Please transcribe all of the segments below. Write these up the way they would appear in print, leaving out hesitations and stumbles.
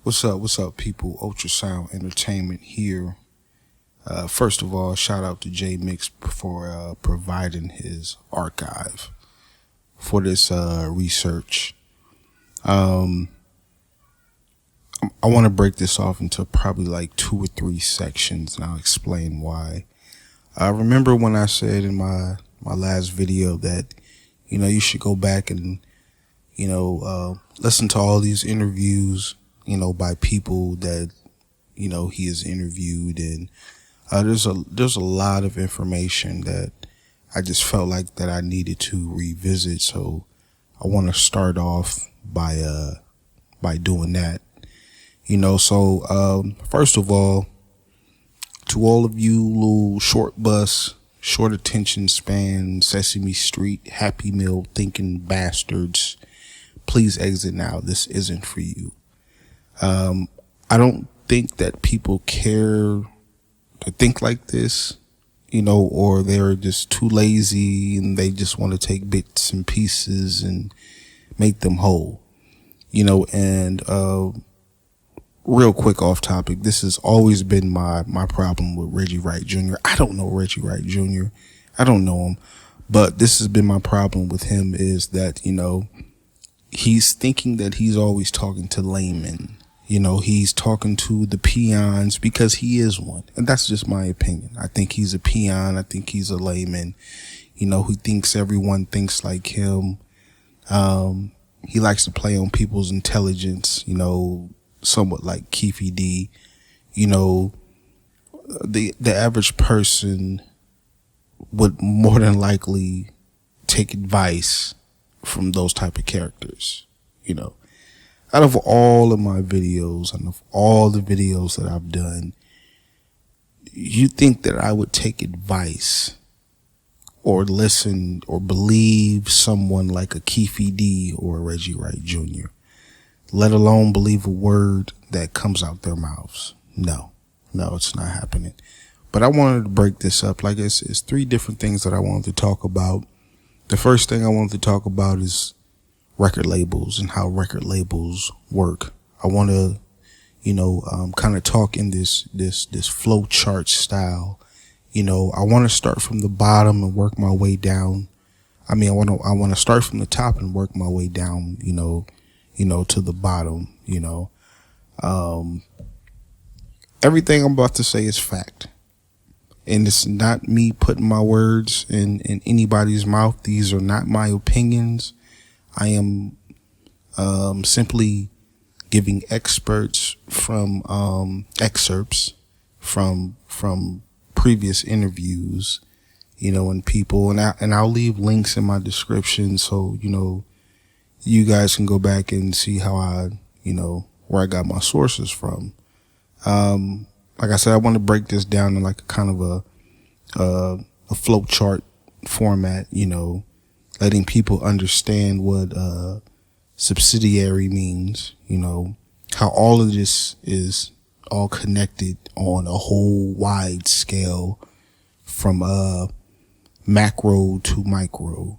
What's up? What's up, people? Ultrasound Entertainment here. First of all, shout out to Jmix for providing his archive for this research. I want to break this off into probably like 2 or 3 sections, and I'll explain why. I remember when I said in my last video that, you should go back and, listen to all these interviews, by people that, he has interviewed. And there's a lot of information that I just felt like that I needed to revisit. So I want to start off by doing that. First of all, to all of you little short bus, short attention span, Sesame Street, Happy Meal thinking bastards, please exit now. This isn't for you. I don't think that people care to think like this, or they're just too lazy and they just want to take bits and pieces and make them whole, and, real quick off topic. This has always been my problem with Reggie Wright Jr. I don't know Reggie Wright Jr. I don't know him, but this has been my problem with him is that, he's thinking that he's always talking to laymen. He's talking to the peons because he is one. And that's just my opinion. I think he's a peon. I think he's a layman. He thinks everyone thinks like him. He likes to play on people's intelligence, somewhat like Keyshia D. The average person would more than likely take advice from those type of characters. Out of all of my videos and of all the videos that I've done, you think that I would take advice or listen or believe someone like a Keyshia D or a Reggie Wright Jr., let alone believe a word that comes out their mouths? No, it's not happening. But I wanted to break this up. Like it's 3 different things that I wanted to talk about. The first thing I wanted to talk about is record labels and how record labels work. I want to, kind of talk in this flow chart style. I want to start from the bottom and work my way down. I want to start from the top and work my way down, to the bottom. Everything I'm about to say is fact. And it's not me putting my words in anybody's mouth. These are not my opinions. I am simply giving excerpts from previous interviews, and people, and I'll leave links in my description so you guys can go back and see how I where I got my sources from. Like I said, I want to break this down in like a kind of a flow chart format, letting people understand what subsidiary means, how all of this is all connected on a whole wide scale from macro to micro.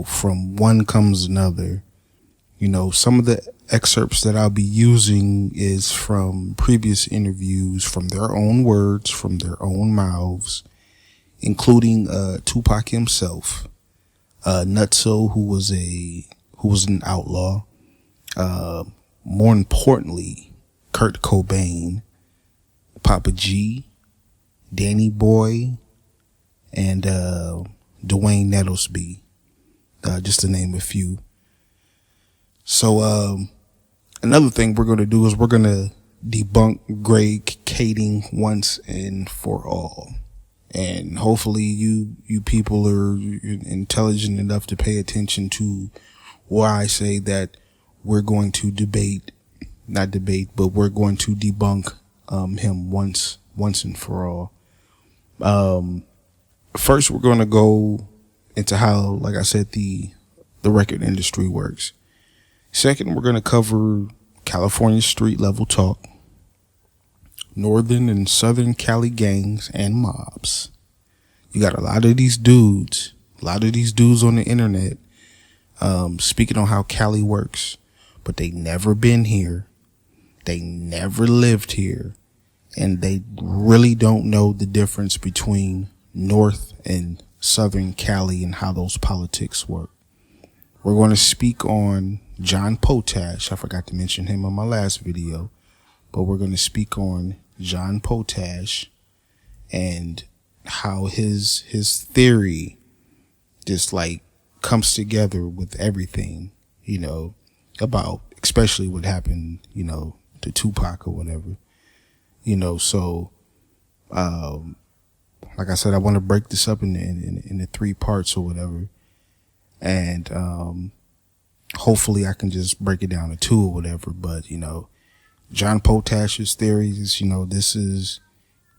From one comes another. Some of the excerpts that I'll be using is from previous interviews, from their own words, from their own mouths, including Tupac himself, Nutso, who was an outlaw, more importantly, Kurt Cobain, Papa G, Danny Boy, and Dwayne Nettlesby, just to name a few. So another thing we're going to do is we're going to debunk gray cading once and for all. And hopefully you people are intelligent enough to pay attention to why I say that we're going to not debate, but we're going to debunk him once and for all. First, we're going to go into how, like I said, the record industry works. Second, we're going to cover California street level talk, Northern and Southern Cali gangs and mobs. You got a lot of these dudes on the internet speaking on how Cali works, but they never been here. They never lived here, and they really don't know the difference between North and Southern Cali and how those politics work. We're going to speak on John Potash. I forgot to mention him in my last video, but we're going to speak on John Potash and how his theory just like comes together with everything, you know, about especially what happened, you know, to Tupac or whatever, you know. So, like I said, I want to break this up in the 3 parts or whatever. And, hopefully I can just break it down to 2 or whatever. But, you know, John Potash's theories, you know, this is,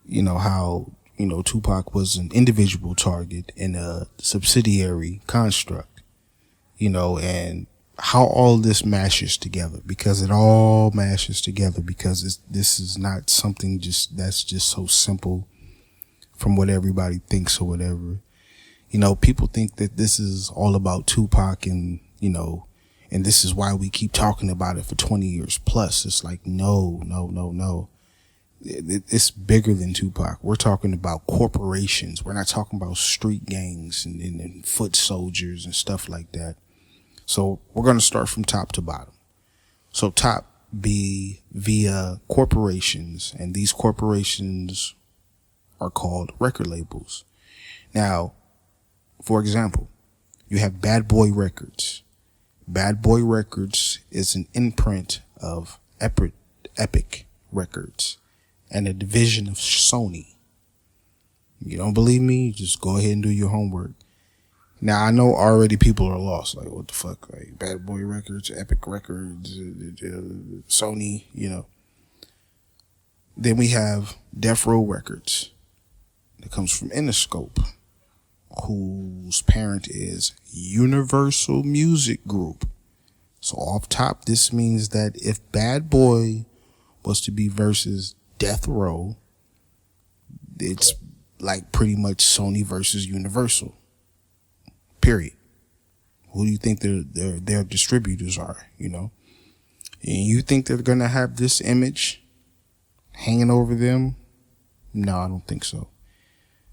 you know, how, you know, Tupac was an individual target in a subsidiary construct, you know, and how all this mashes together, because it all mashes together, because this is not something that's just so simple from what everybody thinks or whatever. You know, people think that this is all about Tupac and, you know, and this is why we keep talking about it for 20 years plus. It's like, no. It's bigger than Tupac. We're talking about corporations. We're not talking about street gangs and foot soldiers and stuff like that. So we're going to start from top to bottom. So top be via corporations, and these corporations are called record labels. Now, for example, you have Bad Boy Records. Bad Boy Records is an imprint of Epic Records and a division of Sony. You don't believe me? Just go ahead and do your homework. Now, I know already people are lost. Like, what the fuck? Like, Bad Boy Records, Epic Records, Sony, you know. Then we have Death Row Records. That comes from Interscope, whose parent is Universal Music Group. So off top, this means that if Bad Boy was to be versus Death Row, it's like pretty much Sony versus Universal. Period. Who do you think their distributors are, you know? And you think they're going to have this image hanging over them? No, I don't think so.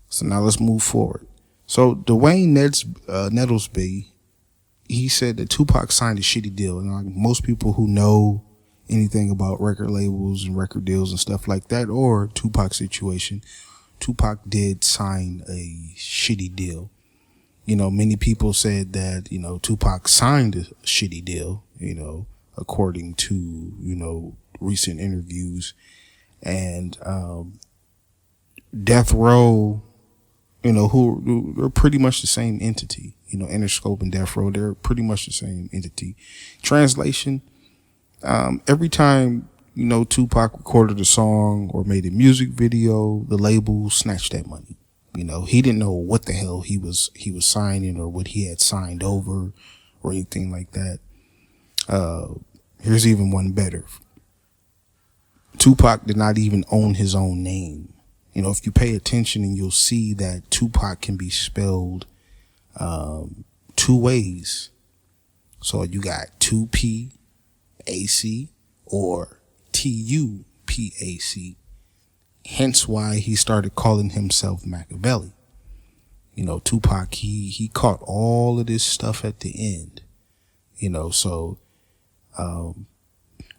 So now let's move forward. So Dwayne Nettlesby, he said that Tupac signed a shitty deal. And like most people who know anything about record labels and record deals and stuff like that, or Tupac's situation, Tupac did sign a shitty deal. You know, many people said that, you know, Tupac signed a shitty deal, you know, according to, you know, recent interviews. And Death Row, you know, who are pretty much the same entity. You know, Interscope and Death Row, they're pretty much the same entity. Translation, every time, you know, Tupac recorded a song or made a music video, the label snatched that money. You know, he didn't know what the hell he was signing or what he had signed over or anything like that. Here's even one better. Tupac did not even own his own name. You know, if you pay attention, and you'll see that Tupac can be spelled 2 ways. So you got 2PAC or TUPAC. Hence why he started calling himself Machiavelli. You know, Tupac, he caught all of this stuff at the end. You know, so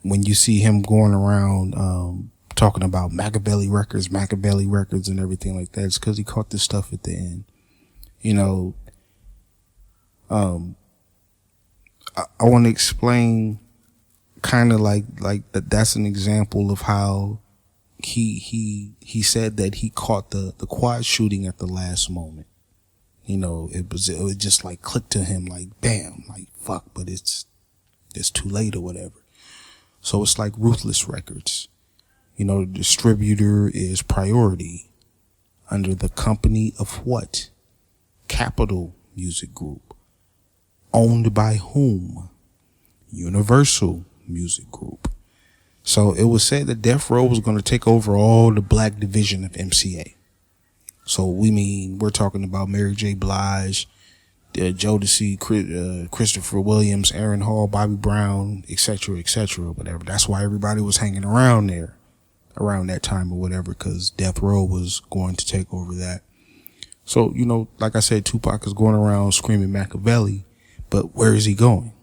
when you see him going around talking about Machiavelli Records and everything like that, it's because he caught this stuff at the end. You know, I want to explain kind of like that's an example of how he said that he caught the quad shooting at the last moment. You know, it was just like clicked to him, like bam, like fuck, but it's too late or whatever. So it's like Ruthless Records. You know, the distributor is Priority under the company of what? Capitol Music Group. Owned by whom? Universal Music Group. So it was said that Death Row was going to take over all the black division of MCA. So we're talking about Mary J. Blige, Jodeci, Christopher Williams, Aaron Hall, Bobby Brown, etc., etc., whatever. That's why everybody was hanging around there around that time or whatever, because Death Row was going to take over that. So, you know, like I said, Tupac is going around screaming Machiavelli, but where is he going?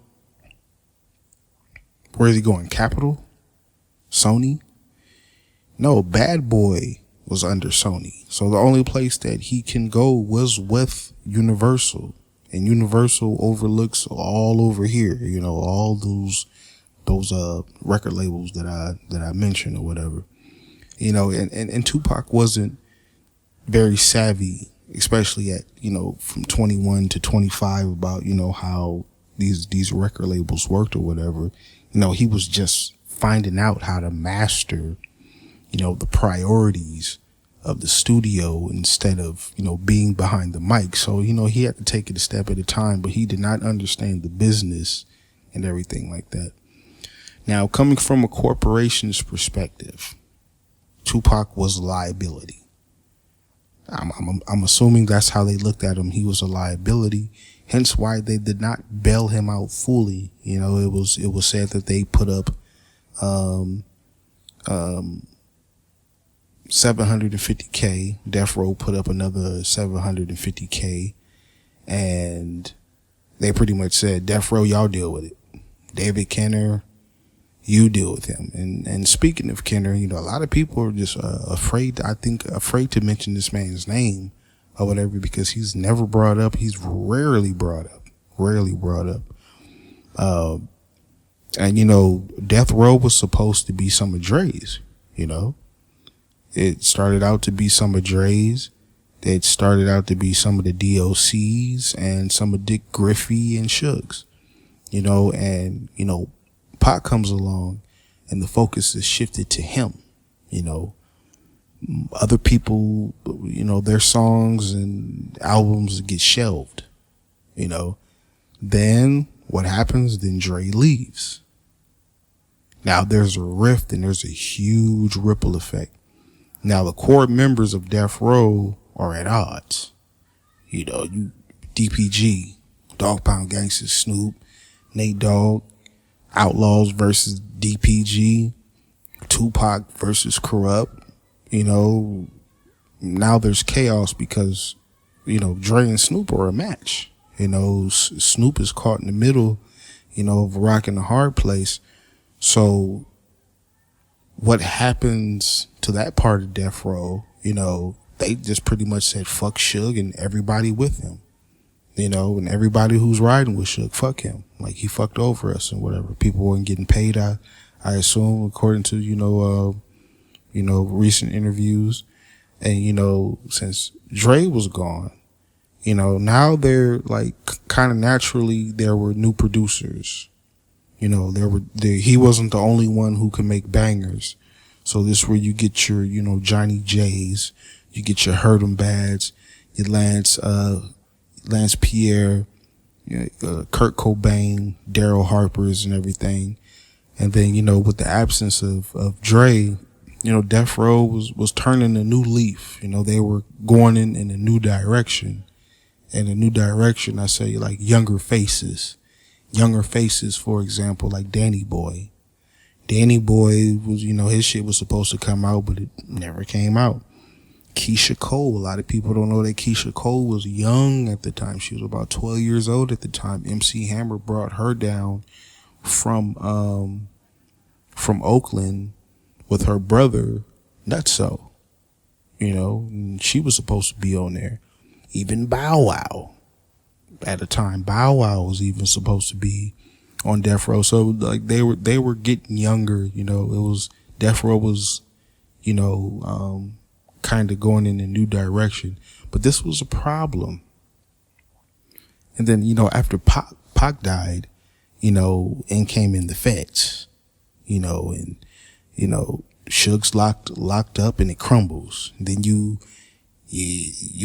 Where is he going? Capitol? Sony? No, Bad Boy was under Sony. So the only place that he can go was with Universal. And Universal overlooks all over here, you know, all those record labels that I mentioned or whatever. You know, and Tupac wasn't very savvy, especially at, you know, from 21 to 25 about, you know, how these record labels worked or whatever. You know, he was just finding out how to master, you know, the priorities of the studio instead of, you know, being behind the mic. So, you know, he had to take it a step at a time, but he did not understand the business and everything like that. Now, coming from a corporation's perspective, Tupac was a liability. I'm assuming that's how they looked at him. He was a liability, hence why they did not bail him out fully. You know, it was said that they put up $750K. Death Row put up another $750K, and they pretty much said, Death Row, y'all deal with it. David Kenner, you deal with him. And speaking of Kenner, you know, a lot of people are just afraid to mention this man's name or whatever, because he's never brought up. He's rarely brought up. And you know, Death Row was supposed to be some of Dre's, you know. It started out to be some of Dre's. It started out to be some of the DOCs and some of Dick Griffey and Suge's, you know, and, you know, Pac comes along and the focus is shifted to him, you know. Other people, you know, their songs and albums get shelved, you know. Then what happens? Then Dre leaves. Now there's a rift and there's a huge ripple effect. Now the core members of Death Row are at odds. You know, DPG, Dog Pound Gangsters, Snoop, Nate Dogg, Outlaws versus DPG, Tupac versus Corrupt. You know, now there's chaos because, you know, Dre and Snoop are a match. You know, Snoop is caught in the middle, you know, of a rock and a hard place. So what happens to that part of Death Row, you know, they just pretty much said fuck Suge and everybody with him, you know, and everybody who's riding with Suge, fuck him. Like, he fucked over us and whatever. People weren't getting paid, I assume, according to, you know, recent interviews. And, you know, since Dre was gone, you know, now they're like kind of naturally there were new producers. You know, he wasn't the only one who could make bangers. So this is where you get your, you know, Johnny J's, you get your Hurt 'em Bads, your Lance Pierre, you know, Kurt Cobain, Daryl Harper's and everything. And then, you know, with the absence of Dre, you know, Death Row was turning a new leaf. You know, they were going in a new direction. And a new direction, I say, like younger faces, for example, like Danny Boy. Danny Boy was, you know, his shit was supposed to come out, but it never came out. Keyshia Cole, a lot of people don't know that Keyshia Cole was young at the time. She was about 12 years old at the time. MC Hammer brought her down from Oakland with her brother, Nutso. You know, and she was supposed to be on there. Even Bow Wow. At the time, Bow Wow was even supposed to be on Death Row. So like they were getting younger, you know. It was Death Row was, you know, kind of going in a new direction. But this was a problem. And then, you know, after Pac died, you know, in came in the feds, you know, and, you know, Suge's locked up and it crumbles. And then you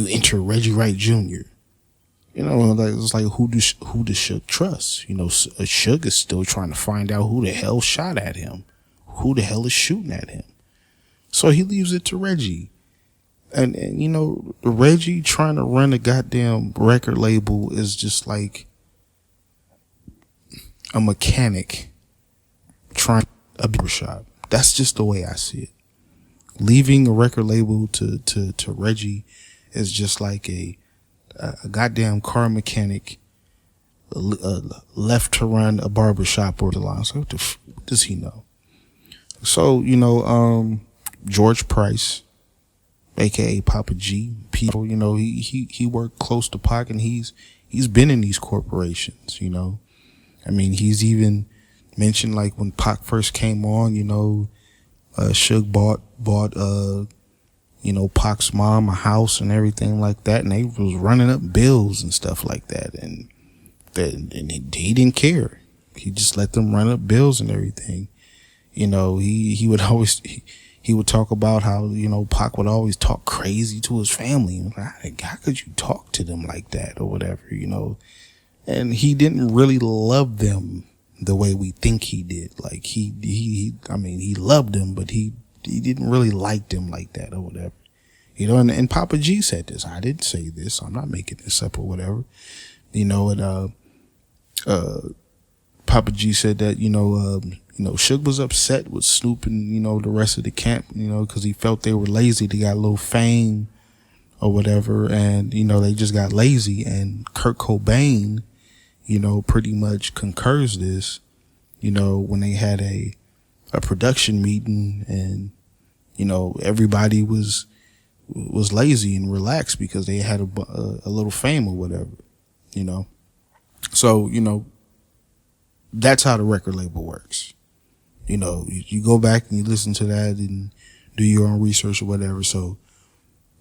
enter Reggie Wright Jr. You know, like, it's like, who does Suge trust? You know, Suge is still trying to find out who the hell shot at him, who the hell is shooting at him. So he leaves it to Reggie. and you know, Reggie trying to run a goddamn record label is just like a mechanic trying a barbershop. That's just the way I see it. Leaving a record label to Reggie is just like a goddamn car mechanic left to run a barbershop or the line. So what does he know? So, you know, George Price, aka Papa G, people, you know, he worked close to Pac, and he's been in these corporations, you know. I mean, he's even mentioned, like, when Pac first came on, you know, Suge bought you know, Pac's mom a house and everything like that, and they was running up bills and stuff like that, and he didn't care. He just let them run up bills and everything. You know, he would always he would talk about how, you know, Pac would always talk crazy to his family. Like, how could you talk to them like that or whatever, you know? And he didn't really love them the way we think he did. Like, I mean, he loved them, but he didn't really like them like that or whatever. You know, and Papa G said this. I didn't say this. I'm not making this up or whatever. You know, and Papa G said that, you know, Suge was upset with Snoop and, you know, the rest of the camp, you know, because he felt they were lazy. They got a little fame or whatever, and, you know, they just got lazy. And Kurt Cobain, you know, pretty much concurs this, you know, when they had a production meeting, and, you know, everybody was lazy and relaxed because they had a little fame or whatever, you know. So, you know, that's how the record label works. You know, you go back and you listen to that and do your own research or whatever. So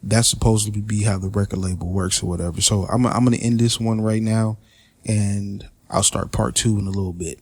that's supposed to be how the record label works or whatever. So I'm going to end this one right now, and I'll start part 2 in a little bit.